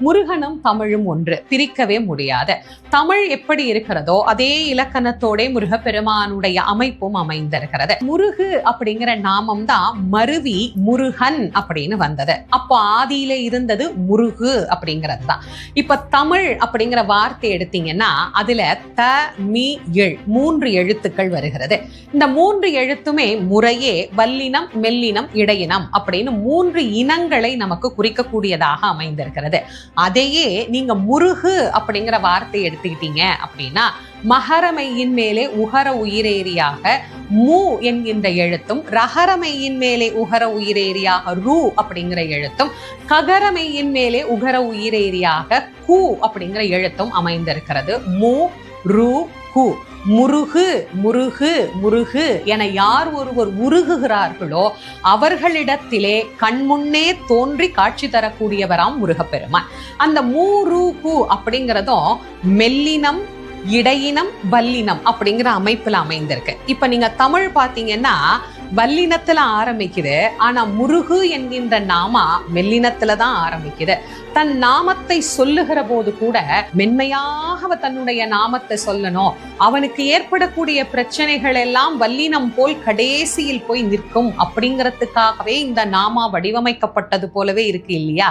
முருகனும் தமிழும் ஒன்று, பிரிக்கவே முடியாது. தமிழ் எப்படி இருக்கிறதோ அதே இலக்கணத்தோட முருகப்பெருமானுடைய அமைப்பும் அமைந்திருக்கிறது. முருகு அப்படிங்கிற நாமம் தான் மருவி முருகன் அப்படின்னு வந்தது. அப்போ ஆதியில இருந்தது முருகு அப்படிங்கிறது தான். இப்ப தமிழ் அப்படிங்கிற வார்த்தை எடுத்தீங்கன்னா அதுல த மீ எள் 3 எழுத்துக்கள் வருகிறது. இந்த 3 எழுத்துமே முறையே வல்லினம், மெல்லினம், இடையினம் அப்படின்னு 3 இனங்களை நமக்கு குறிக்கக்கூடியதாக அமைந்திருக்கிறது. அதையே நீங்க முருகு அப்படிங்கிற வார்த்தை எடுத்துக்கிட்டீங்க அப்படின்னா மகரமையின் மேலே உகர உயிரேரியாக மூ என்கின்ற எழுத்தும், ரகரமையின் மேலே உகர உயிரேரியாக ரூ அப்படிங்கிற எழுத்தும், ககரமையின் மேலே உகர உயிரேரியாக கு அப்படிங்கிற எழுத்தும் அமைந்திருக்கிறது. மு ரு கு. முருகு முருகு முருகு என யார் ஒருவர் உருகுகிறார்களோ அவர்களிடத்திலே கண்முன்னே தோன்றி காட்சி தரக்கூடியவராம் முருகப்பெருமான். அந்த மூருகு அப்படிங்கிறதும் மெல்லினம், இடையினம், வல்லினம் அப்படிங்கிற அமைப்புல அமைந்திருக்கு. இப்ப நீங்க தமிழ் பாத்தீங்கன்னா வல்லினத்துல ஆரம்பிக்குது, ஆனா முருகு என்கின்ற நாமா மெல்லினத்துல தான் ஆரம்பிக்குது. தன் நாமத்தை சொல்லுகிற போது கூட மென்மையாக தன்னுடைய நாமத்தை சொல்லணும். அவனுக்கு ஏற்படக்கூடிய பிரச்சனைகள் எல்லாம் வல்லினம் போல் கடைசியில் போய் நிற்கும் அப்படிங்கிறதுக்காகவே இந்த நாமா வடிவமைக்கப்பட்டது போலவே இருக்கு இல்லையா?